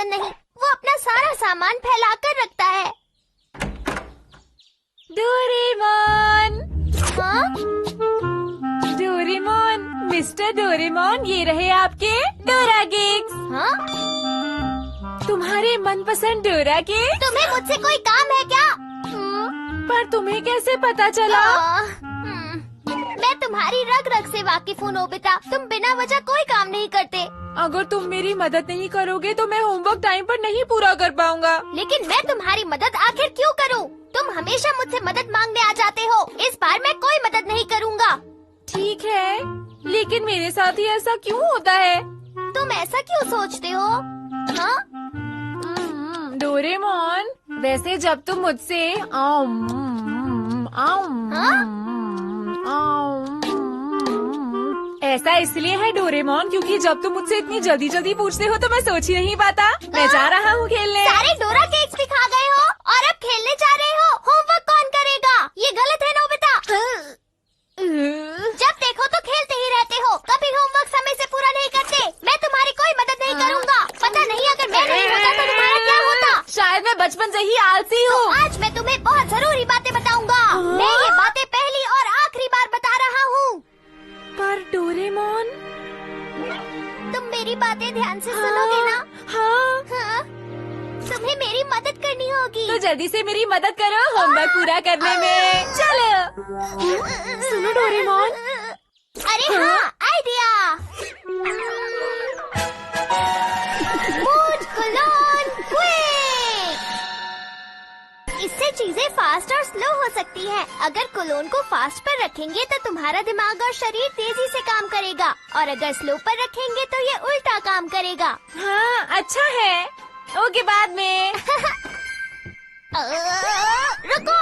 पसंद नहीं। वो अपना सारा सामान फैला कर रखता है। डोरेमोन, हाँ? डोरेमोन, मिस्टर डोरेमोन, ये रहे आपके डोरा केक्स। हाँ? तुम्हारे मनपसंद डोरा केक। तुम्हें मुझसे कोई काम है क्या? पर तुम्हें कैसे पता चला? मैं तुम्हारी रग रग से वाकिफ हूँ नोबिता। तुम बिना वजह कोई काम नहीं करते। अगर तुम मेरी मदद नहीं करोगे तो मैं होमवर्क टाइम पर नहीं पूरा कर पाऊंगा। लेकिन मैं तुम्हारी मदद आखिर क्यों करूँ? तुम हमेशा मुझसे मदद मांगने आ जाते हो। इस बार मैं कोई मदद नहीं करूँगा। ठीक है, लेकिन मेरे साथ ही ऐसा क्यों होता है? तुम ऐसा क्यों सोचते हो? हाँ? डोरेमोन, वैसे जब तुम मुझसे ऐसा इसलिए है डोरेमोन क्योंकि जब तुम मुझसे इतनी जल्दी जल्दी पूछते हो तो मैं सोच ही नहीं पाता। मैं जा रहा हूँ खेलने। सारे डोरा केक्स भी खा गए हो और अब खेलने जा रहे हो। होमवर्क कौन करेगा? ये गलत है नोबिता। जब देखो तो खेलते ही रहते हो, कभी होमवर्क समय से पूरा नहीं करते। मैं तुम्हारी कोई मदद नहीं करूँगा। पता नहीं अगर मैं नहीं होता तो तुम्हारा क्या होता? शायद मैं बचपन से ही आलसी हूँ। तो आज मैं तुम्हें बहुत जरूरी बातें बताऊंगा। मैं ये बातें पहली और आखिरी बार बता रहा हूँ। पर डोरेमोन, तुम मेरी बातें ध्यान से सुनोगे ना? हाँ। हाँ? तुम्हें मेरी मदद करनी होगी। तो जल्दी से मेरी मदद करो होमवर्क पूरा करने में। चलो। सुनो डोरेमोन। अरे हाँ, आइडिया। Mood colon quick. इससे चीजें फास्ट और स्लो हो सकती हैं। अगर कोलोन को फास्ट पर रखेंगे तो तुम्हारा दिमाग और शरीर तेजी से काम करेगा, और अगर स्लो पर रखेंगे तो ये उल्टा काम करेगा। हाँ, अच्छा है। ओके, बाद में। रुको।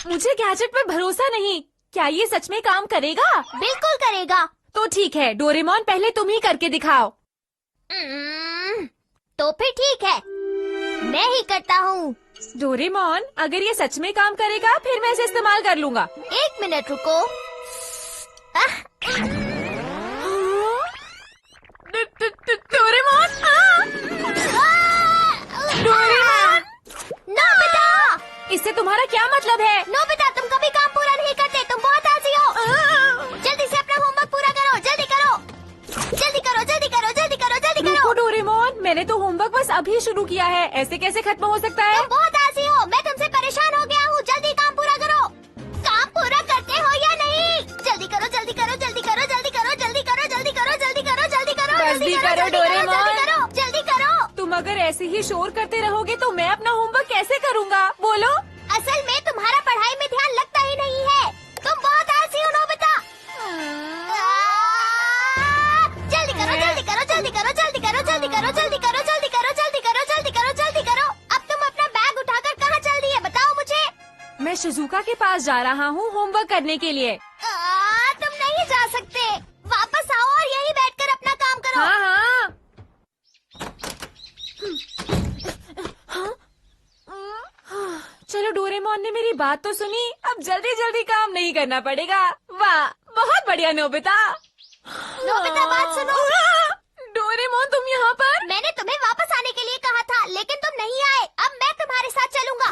मुझे गैजेट पर भरोसा नहीं। क्या ये सच में काम करेगा? बिल्कुल करेगा। तो ठीक है डोरेमोन, पहले तुम ही करके दिखाओ। तो फिर ठीक है, मैं ही करता हूँ। डोरेमोन, अगर ये सच में काम करेगा फिर मैं इसे इस्तेमाल कर लूंगा। 1 मिनट रुको। Doraemon, Doraemon, Nobita! इससे तुम्हारा क्या मतलब है? नोबिता, तुम कभी काम पूरा नहीं करते। तुम बहुत आलसी हो। जल्दी से अपना होमवर्क पूरा करो। जल्दी करो, जल्दी करो, जल्दी करो, जल्दी करो, जल्दी करो। रुको डोरेमोन, मैंने तो होमवर्क बस अभी शुरू किया है। ऐसे कैसे खत्म हो सकता है? तुम बहुत आलसी हो। मैं तुमसे परेशान हो गया हूँ। जल्दी काम पूरा करो। काम पूरा करते हो या नहीं? जल्दी करो, जल्दी करो, जल्दी करो, जल्दी करो, जल्दी करो, जल्दी करो, जल्दी करो, जल्दी करो, बस जल्दी भी करो, करो जल्दी करो, डोरेमोन। जल्दी करो, जल्दी करो। तुम अगर ऐसे ही शोर करते रहोगे तो मैं अपना होमवर्क कैसे करूँगा? बोलो। असल में तुम्हारा पढ़ाई में ध्यान लगता ही नहीं है। तुम बहुत आलसी हो नोबिता। जल्दी करो, जल्दी करो, जल्दी करो, जल्दी करो, जल्दी करो, जल्दी करो, जल्दी करो, जल्दी करो, जल्दी करो, जल्दी करो। अब तुम अपना बैग उठाकर कहाँ चल रही है? बताओ मुझे। मैं शिजुका के पास जा रहा हूँ होमवर्क करने के लिए। तुम नहीं जा सकते। वापस आओ और यहीं बैठकर अपना काम करो। हाँ हाँ। चलो डोरेमोन ने मेरी बात तो सुनी, अब जल्दी जल्दी काम नहीं करना पड़ेगा। वाह, बहुत बढ़िया नोबिता। नोबिता, बात सुनो। डोरेमोन, तुम यहाँ पर? मैंने तुम्हें वापस आने के लिए कहा था, लेकिन तुम नहीं आए। अब मैं तुम्हारे साथ चलूंगा।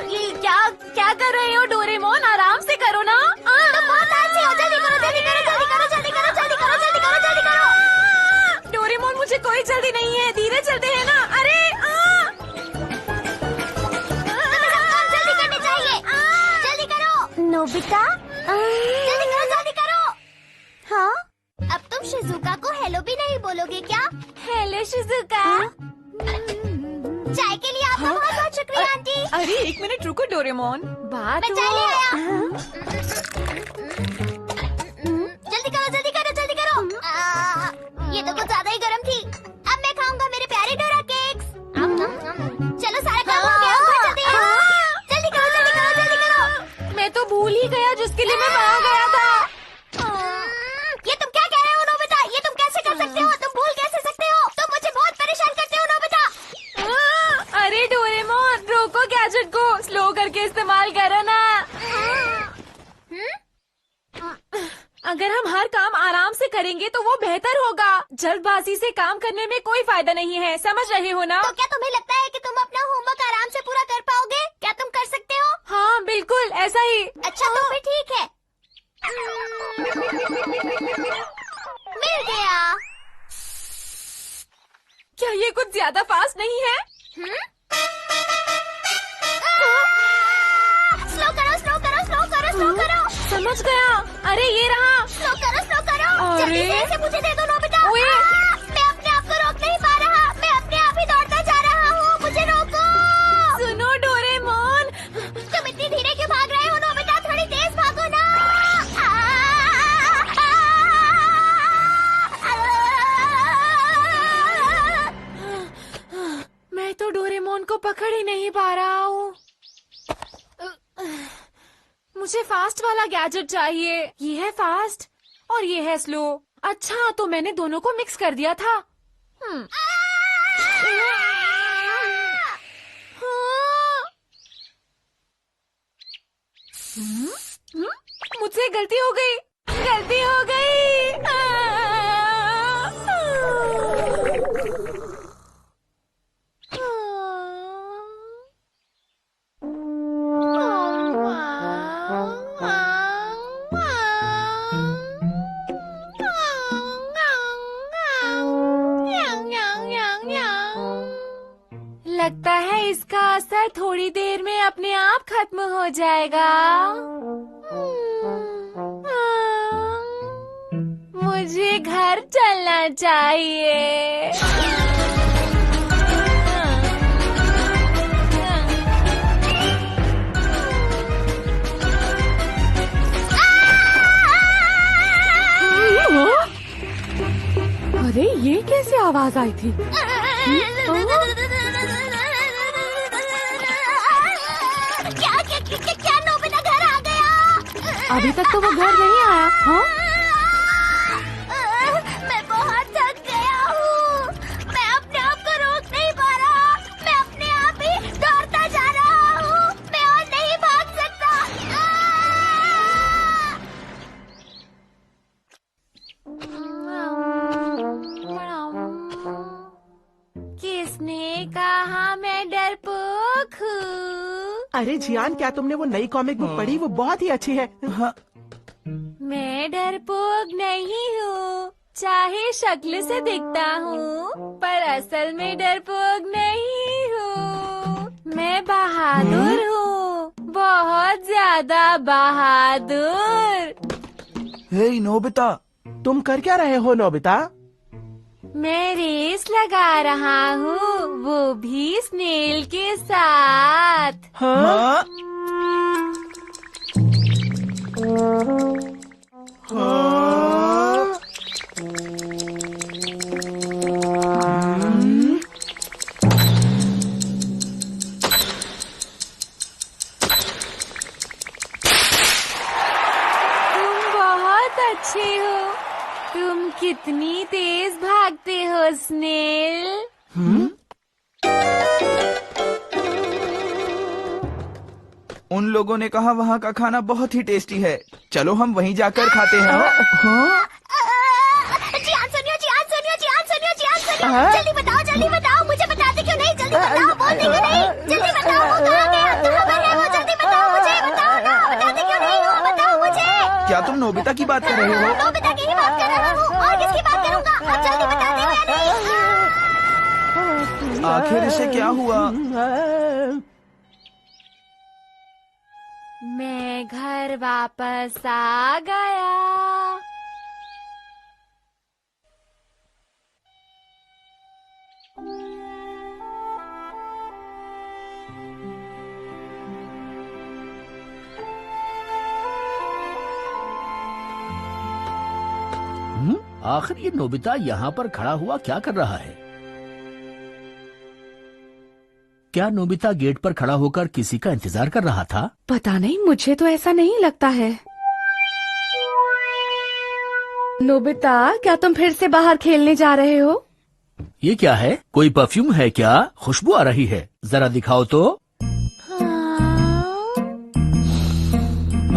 ये क्या कर रहे हो डोरेमोन? आराम से करो ना। तुम बहुत आलसी हो। जल्दी करो, जल्दी करो, जल्दी करो, जल्दी करो, जल्दी करो, जल्दी करो, जल्दी करो। डोरेमोन, मुझे कोई जल्दी नहीं है, धीरे चलते हैं ना। अरे तुम्हें सब काम जल्दी करने चाहिए। जल्दी करो नोबिता, जल्दी करो, जल्दी करो। हाँ? अब तुम शिजुका को हेलो भी नहीं बोलोगे क्या? Hello Shizuka. चाय के लिए आपका बहुत बहुत शुक्रिया आंटी। अरे 1 मिनट रुको डोरेमोन, बात मैं चाय ले आया। जल्दी करो, जल्दी करो, जल्दी करो। ये तो कुछ ज्यादा ही गर्म थी। अब मैं खाऊंगा मेरे प्यारे डोरा केक्स। चलो, सारा काम हो गया। ऊपर चलते हैं। जल्दी करो, जल्दी करो, जल्दी करो। मैं तो भूल ही गया जिसके लिए मैं वहाँ गया था। ये तुम क्या कह रहे हो नोबिता? ये तुम कैसे कर सकते हो? तुम भूल कैसे सकते हो? तुम मुझे बहुत परेशान करते हो नोबिता। अरे डोरेमोन, रोको गैजेट को, स्लो करके इस्तेमाल करो ना। करेंगे तो वो बेहतर होगा। जल्दबाजी से काम करने में कोई फायदा नहीं है, समझ रहे हो ना? तो क्या तुम्हें लगता है कि तुम अपना होमवर्क आराम से पूरा कर पाओगे? क्या तुम कर सकते हो? हाँ बिल्कुल ऐसा ही। अच्छा तो फिर ठीक है। मिल गया। क्या ये कुछ ज्यादा फास्ट नहीं है? स्लो करो, स्लो करो, स्लो करो, स्लो करो। समझ गया। अरे ये रहा। स्लो करो, स्लो करो। अरे। जल्दी से इसे मुझे दे दो नोबिता। ओए। मैं अपने आप को रोक नहीं पा रहा। मैं अपने आप ही दौड़ता जा रहा हूँ। मुझे रोको। सुनो डोरेमोन। तुम इतनी धीरे क्यों भाग रहे हो नोबिता? थोड़ी तेज भागो ना। मैं तो डोरेमोन को पकड़ ही नहीं पा रहा हूँ। मुझे फास्ट वाला गैजेट चाहिए। ये है फास्ट और ये है स्लो। अच्छा तो मैंने दोनों को मिक्स कर दिया था। हाँ। मुझसे गलती हो गई, गलती हो गई। लगता है इसका असर थोड़ी देर में अपने आप खत्म हो जाएगा। मुझे घर चलना चाहिए। अरे ये कैसे आवाज आई थी? क्या नोबिता घर आ गया? अभी तक तो वो घर नहीं आया। हाँ? मैं बहुत थक गया हूँ। मैं अपने आप को रोक नहीं पा रहा। मैं अपने आप ही दौड़ता जा रहा हूँ। मैं और नहीं भाग सकता। किसने कहा मैं डरपोक हूँ? अरे जियान, क्या तुमने वो नई कॉमिक बुक पढ़ी? वो बहुत ही अच्छी है। हाँ। मैं डरपोक नहीं हूँ, चाहे शक्ल से दिखता हूँ, पर असल में डरपोक नहीं हूँ। मैं बहादुर हूँ, बहुत ज्यादा बहादुर। हे नोबिता, तुम कर क्या रहे हो नोबिता? मैं रेस लगा रहा हूँ, वो भी स्नेल के साथ। हाँ? हाँ? तुम बहुत अच्छे हो। तुम कितनी तेज भागते हो स्नेल। उन लोगों ने कहा वहाँ का खाना बहुत ही टेस्टी है। चलो हम वहीं जाकर खाते हैं। हाँ? जियान सुनियो, जियान सुनियो, जियान सुनियो, जियान सुनियो। जल्दी बताओ, जल्दी बताओ। मुझे बताते क्यों नहीं? जल्दी बताओ, बोलते क्यों नहीं? जल्दी बताओ, वो कहाँ गया? कहाँ पर है वो? जल्दी बताओ मुझे, बताओ ना। बताते क्यों नहीं हो? बताओ मुझे। क्या तुम नोबिता की बात कर रहे हो? नोबिता की ही बात कर रहा हूँ। और किसकी बात करूँगा? अब जल्दी बताते या नहीं? आखिर इसे क्या हुआ? मैं घर वापस आ गया। आखिर ये नोबिता यहाँ पर खड़ा हुआ क्या कर रहा है? क्या नोबिता गेट पर खड़ा होकर किसी का इंतजार कर रहा था? पता नहीं, मुझे तो ऐसा नहीं लगता है। नोबिता, क्या तुम फिर से बाहर खेलने जा रहे हो? ये क्या है? कोई परफ्यूम है क्या? खुशबू आ रही है, जरा दिखाओ तो।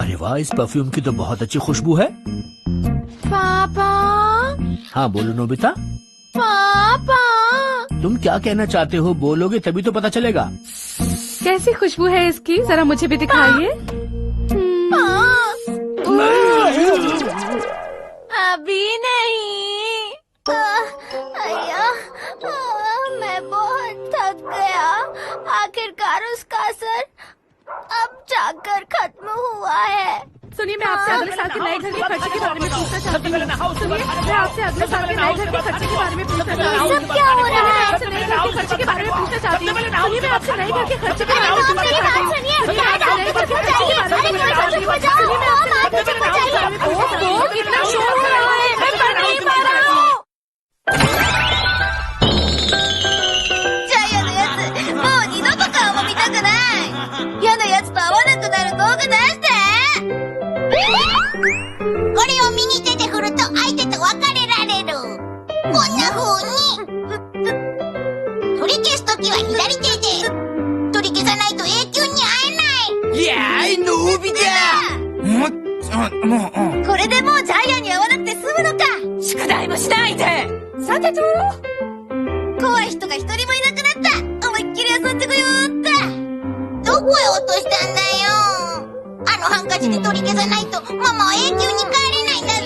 अरे वाह, इस परफ्यूम की तो बहुत अच्छी खुशबू है। पापा हाँ बोलो नोबिता, पापा। तुम क्या कहना चाहते हो? बोलोगे तभी तो पता चलेगा। कैसी खुशबू है इसकी, जरा मुझे भी दिखाइए। अभी नहीं। अय्या, मैं बहुत थक गया। आखिरकार उसका असर अब जाकर खत्म हुआ है। सुनिए, मैं आपसे अगले साल के नए घर के खर्चे के बारे में पूछना चाहती हूँ। सुनिए, मैं आपसे अगले साल के नए घर के खर्चे के बारे में पूछना चाहती हूँ। सब क्या हो रहा है? आपसे नए घर के खर्चे के बारे में पूछना चाहती हूँ। सुनिए, मैं आपसे नए घर के खर्चे के बारे में पूछना चाहती हूँ। सुनिए, मैं आपसे नए घर के खर्चे के बारे में पूछना चाहती हूँ। सुनिए, मैं आपसे नए घर के खर्चे के बारे में पूछना चाहती हूँ। कितना शोर हो रहा है, मैं पढ़ नहीं पा रहा हूँ। ジャイアのやつ、もう二度と顔も見たくない。嫌なやつと会わなくなる道具出して。これを右手で振ると相手と別れられる。こんな風に。取り消すときは左手で。取り消さないと永久に会えない。いやー、のび太。これでもうジャイアンに会わなくて済むのか。宿題もしないで。さてと。怖い人が一人もいなくなった。思いっきり遊んでこようって。どこへ落としたんだよ。あのハンカチで取り消さないとママは永久に帰れないんだぞ。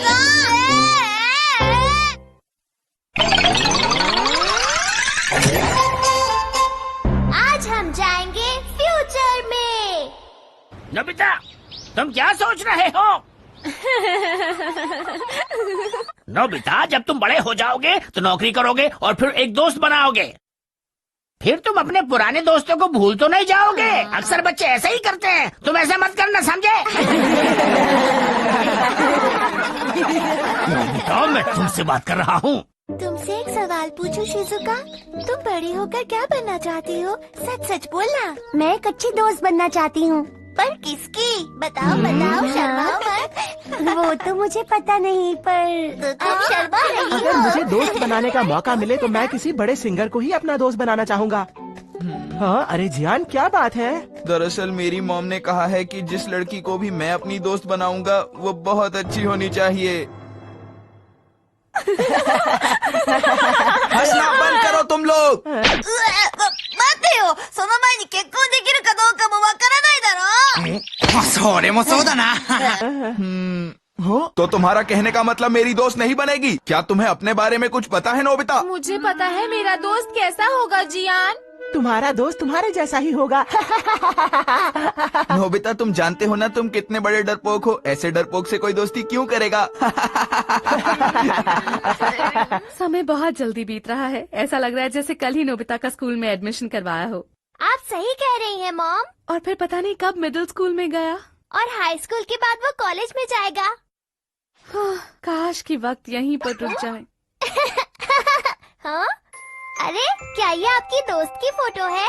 आज हम जाएंगे फ्यूचर में। नोबिता, तुम क्या सोच रहे हो? नोबिता, जब तुम बड़े हो जाओगे तो नौकरी करोगे और फिर एक दोस्त बनाओगे। फिर तुम अपने पुराने दोस्तों को भूल तो नहीं जाओगे। अक्सर बच्चे ऐसे ही करते हैं, तुम ऐसे मत करना, समझे? नोबिता, मैं तुमसे बात कर रहा हूँ। तुमसे एक सवाल पूछूं शिजुका, तुम बड़ी होकर क्या बनना चाहती हो? सच सच बोलना। मैं एक अच्छी दोस्त बनना चाहती हूँ। पर किसकी? बताओ बताओ, शर्माओ मत। वो तो मुझे पता नहीं, पर तो तुम शर्मा रही अगर हो। मुझे दोस्त बनाने का मौका मिले तो मैं किसी बड़े सिंगर को ही अपना दोस्त बनाना चाहूँगा। हाँ, अरे जियान, क्या बात है? दरअसल मेरी मॉम ने कहा है कि जिस लड़की को भी मैं अपनी दोस्त बनाऊंगा वो बहुत अच्छी होनी चाहिए। हंसना बंद करो तुम लोग। 待てよ、その前に結婚できるかどうかもわからないだろ。それもそうだな。तो तुम्हारा कहने का मतलब मेरी दोस्त नहीं बनेगी? क्या तुम्हें अपने बारे में कुछ पता है नोबिता? मुझे पता है मेरा दोस्त कैसा होगा जियान। तुम्हारा दोस्त तुम्हारे जैसा ही होगा। नोबिता, तुम जानते हो ना तुम कितने बड़े डरपोक हो। ऐसे डरपोक से कोई दोस्ती क्यों करेगा? समय बहुत जल्दी बीत रहा है। ऐसा लग रहा है जैसे कल ही नोबिता का स्कूल में एडमिशन करवाया हो। आप सही कह रही हैं मॉम। और फिर पता नहीं कब मिडिल स्कूल में गया। और हाई स्कूल के बाद वो कॉलेज में जाएगा। काश कि वक्त यहीं पर रुक जाए। हाँ? अरे क्या ये आपकी दोस्त की फोटो है?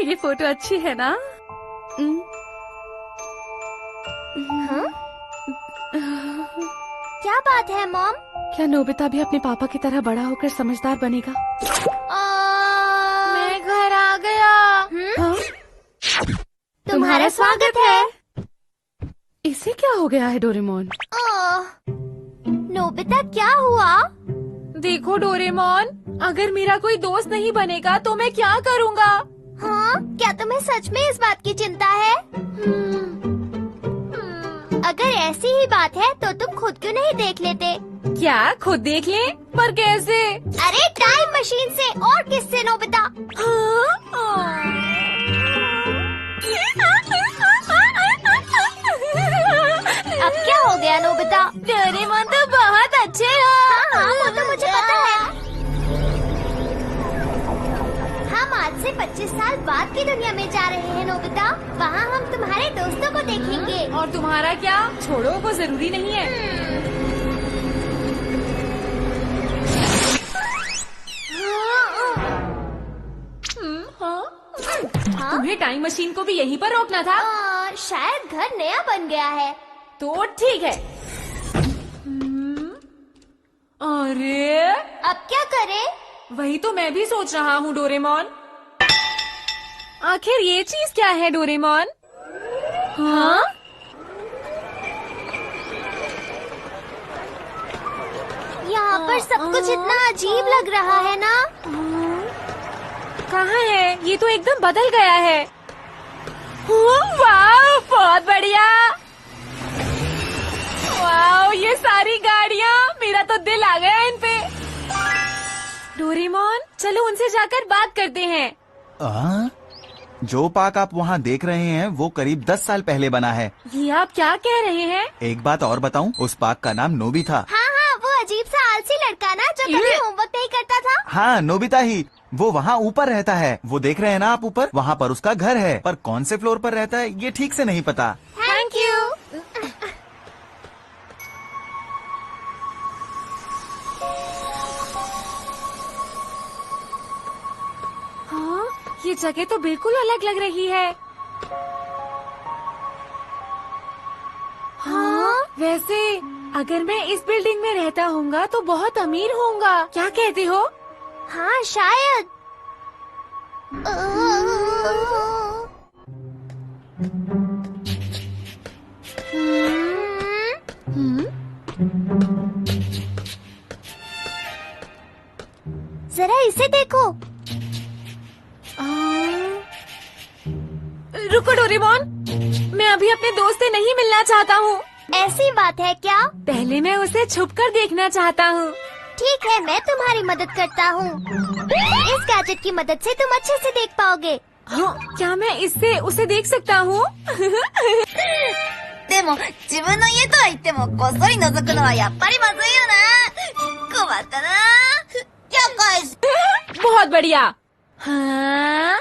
ये फोटो अच्छी है ना? हाँ? क्या बात है मॉम? क्या नोबिता भी अपने पापा की तरह बड़ा होकर समझदार बनेगा? मैं घर आ गया। हाँ? तुम्हारा स्वागत है। इसे क्या हो गया है डोरेमोन? नोबिता, क्या हुआ? देखो डोरेमोन, अगर मेरा कोई दोस्त नहीं बनेगा तो मैं क्या करूँगा? हाँ? क्या तुम्हें सच में इस बात की चिंता है? अगर ऐसी ही बात है तो तुम खुद क्यों नहीं देख लेते? क्या खुद देख ले? पर कैसे? अरे टाइम मशीन से। और किससे नोबिता? अब क्या हो गया नोबिता? डोरेमोन तो बहुत अच्छे हो। हाँ, वो तो मुझे पता है। हम आज से 25 साल बाद की दुनिया में जा रहे हैं नोबिता। वहाँ हम तुम्हारे दोस्तों को देखेंगे। और तुम्हारा क्या? छोड़ो, वो जरूरी नहीं है। हाँ? तुम्हें टाइम मशीन को भी यहीं पर रोकना था। शायद घर नया बन गया है। तो ठीक है। अरे अब क्या करें? वही तो मैं भी सोच रहा हूँ डोरेमोन। आखिर ये चीज क्या है डोरेमोन? हाँ? यहाँ पर सब कुछ इतना अजीब लग रहा है ना। कहाँ है? ये तो एकदम बदल गया है। वाह, बहुत बढ़िया। वाह, ये सारी गाड़ियाँ, मेरा तो दिल आ गया इन पे। डोरेमोन, चलो उनसे जाकर बात करते हैं। जो पार्क आप वहाँ देख रहे हैं वो करीब 10 साल पहले बना है। ये आप क्या कह रहे हैं? एक बात और बताऊं, उस पार्क का नाम नोबी था। हाँ हाँ, वो अजीब सा आलसी लड़का ना जो कभी होमवर्क नहीं करता था। हाँ, नोबिता ही। वो वहाँ ऊपर रहता है। वो देख रहे हैं ना आप ऊपर, वहाँ पर उसका घर है। पर कौन से फ्लोर पर रहता है ये ठीक से नहीं पता। Thank you. हाँ, ये जगह तो बिल्कुल अलग लग रही है। हाँ, वैसे अगर मैं इस बिल्डिंग में रहता होऊंगा तो बहुत अमीर होऊंगा। क्या कहते हो? हाँ, शायद। जरा इसे देखो। रुको डोरेमोन, मैं अभी अपने दोस्त से नहीं मिलना चाहता हूँ। ऐसी बात है क्या? पहले मैं उसे छुपकर देखना चाहता हूँ। ठीक है, मैं तुम्हारी मदद करता हूँ। इस गैजेट की मदद से तुम अच्छे से देख पाओगे। क्या मैं इससे उसे देख सकता हूँ? でも自分の家とは言ってもこっそり覗くのはやっぱりまずいよな。困ったな。やっかい。 बहुत बढ़िया। हाँ?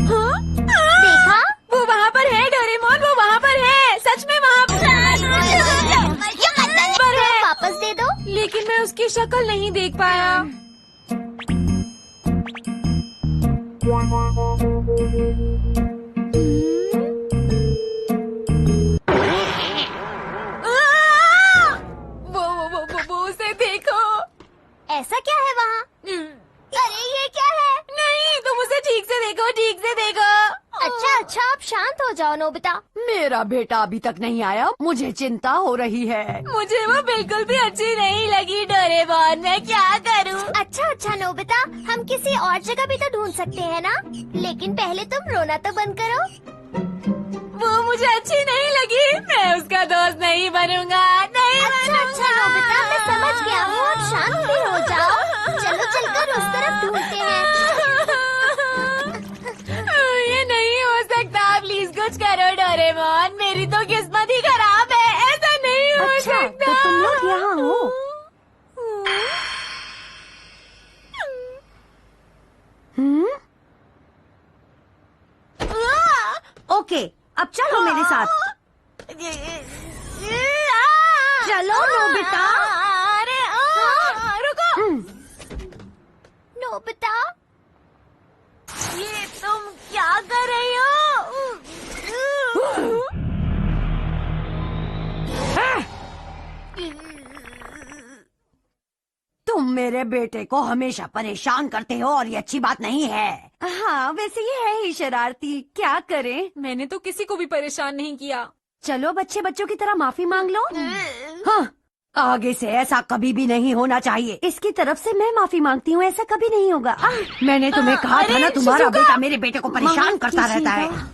हाँ? देखा? वो वहाँ पर है डोरेमोन, वो वहाँ पर है। सच में वहाँ पर है। वापस दे दो। लेकिन मैं उसकी शक्ल नहीं देख पाया। वो उसे देखो। ऐसा क्या है वहाँ? अरे ये क्या है? नहीं, तुम उसे ठीक से देखो, ठीक से देखो। अच्छा अच्छा, आप शांत हो जाओ नोबिता। मेरा बेटा अभी तक नहीं आया, मुझे चिंता हो रही है। मुझे वो बिल्कुल भी अच्छी नहीं लगी डोरेमोन, मैं क्या करूं? अच्छा अच्छा नोबिता, हम किसी और जगह भी तो ढूंढ सकते हैं ना। लेकिन पहले तुम रोना तो बंद करो। वो मुझे अच्छी नहीं लगी, मैं उसका दोस्त नहीं बनूंगा, नहीं अच्छा अच्छा नोबिता, मैं समझ गया हूँ। अब शांत भी हो जाओ। चलो चलकर उस तरफ ढूंढते हैं। ये नहीं हो सकता, प्लीज कुछ करो डोरेमोन, मेरी तो किस्मत ही खराब है, ऐसा नहीं हो सकता। तो तुम लोग यहाँ हो? ओके, अब चलो मेरे साथ। चलो नोबिता। अरे रुको। नोबिता, ये तुम क्या कर रही हो? तुम मेरे बेटे को हमेशा परेशान करते हो और ये अच्छी बात नहीं है। हाँ, वैसे ये है ही शरारती, क्या करें? मैंने तो किसी को भी परेशान नहीं किया। चलो अच्छे बच्चों की तरह माफी मांग लो। हाँ, आगे से ऐसा कभी भी नहीं होना चाहिए। इसकी तरफ से मैं माफी मांगती हूँ, ऐसा कभी नहीं होगा। मैंने तुम्हें कहा था ना, तुम्हारा बेटा मेरे बेटे को परेशान करता रहता है। हाँ,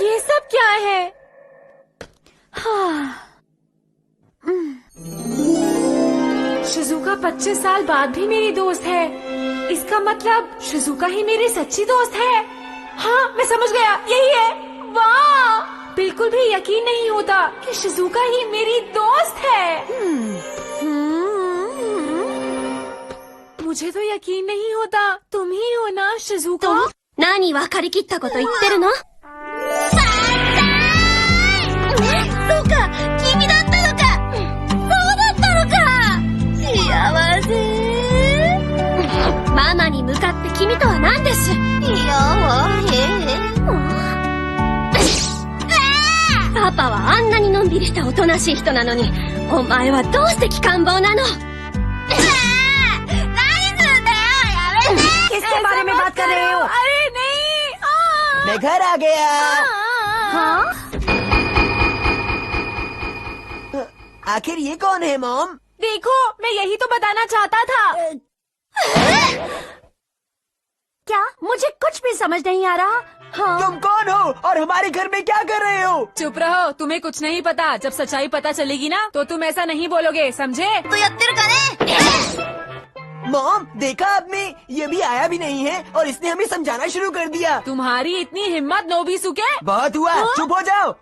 ये सब क्या है? शिजुका 25 साल बाद भी मेरी दोस्त है। इसका मतलब शिजुका ही मेरी सच्ची दोस्त है। हाँ, मैं समझ गया, यही है। वाह, बिल्कुल भी यकीन नहीं होता कि शिजुका ही मेरी दोस्त है। मुझे तो यकीन नहीं होता, तुम ही हो ना शिजुका? 何分かりきったこと言ってるの？そうか、君だったのか。そうだったのか。幸せ。ママに向かって君とは何です？パパはあんなにのんびりしたおとなしい人なのに、お前はどうして機関棒なの？何すんだよ、やめて。 किसके बारे में बात कर रहे हो? अरे नहीं। मैं घर आ गया। हाँ? आखिर ये कौन है मॉम? देखो, मैं यही तो बताना चाहता था। क्या? मुझे कुछ भी समझ नहीं आ रहा। हाँ? तुम कौन हो और हमारे घर में क्या कर रहे हो? चुप रहो, तुम्हें कुछ नहीं पता। जब सच्चाई पता चलेगी ना तो तुम ऐसा नहीं बोलोगे, समझे? मॉम, देखा आपने? ये भी आया भी नहीं है और इसने हमें समझाना शुरू कर दिया। तुम्हारी इतनी हिम्मत नोबिसुके। बहुत हुआ, चुप हो जाओ।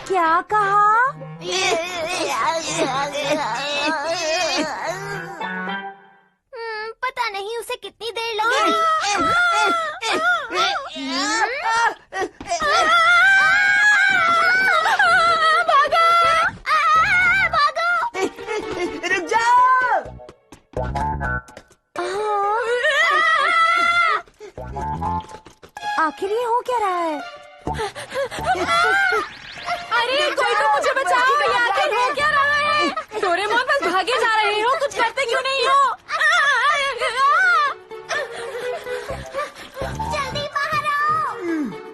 क्या कहा? पता नहीं उसे कितनी देर लगेगी। रुक जाओ। आखिर ये हो क्या रहा है? अरे कोई तो मुझे बचाओ, ये आखिर हो क्या रहा है? डोरेमोन बस भागे जा रहे हो, कुछ करते क्यों नहीं हो? जल्दी बाहर आओ।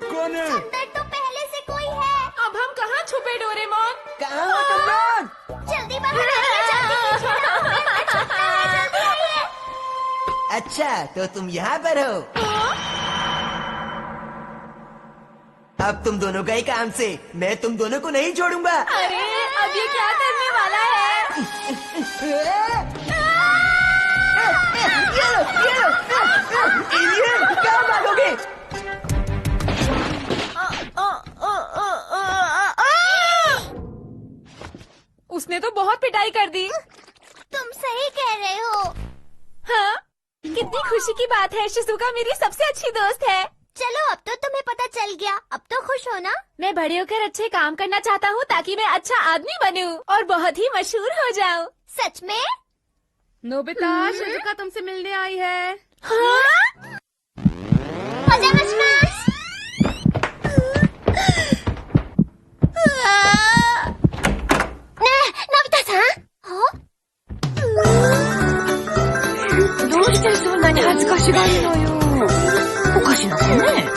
कौन है? अंदर तो पहले से कोई है। अब हम कहाँ छुपे डोरेमोन? कहाँ हो तुम लोग? जल्दी बाहर आइए, जल्दी पीछे आओ, मेरा छुपता है, जल्दी आइए। अच्छा, तो तुम यहाँ पर हो। अब तुम दोनों का ही काम से मैं तुम दोनों को नहीं छोड़ूंगा। अरे अब ये क्या करने वाला है? ये क्या भागोगे? उसने तो बहुत पिटाई कर दी। तुम सही कह रहे हो। हाँ? कितनी खुशी की बात है, शिजुका मेरी सबसे अच्छी दोस्त है। चलो अब तो तुम्हें पता चल गया, अब तो खुश हो ना? मैं बड़े होकर अच्छे काम करना चाहता हूँ ताकि मैं अच्छा आदमी बनूं और बहुत ही मशहूर हो जाऊँ। सच में? नोबिता, शिजुका तुमसे मिलने आई है। हाँ? पजामा नोबिता-san? どうしてそんなに恥ずかしがるのよ。おかしなのね。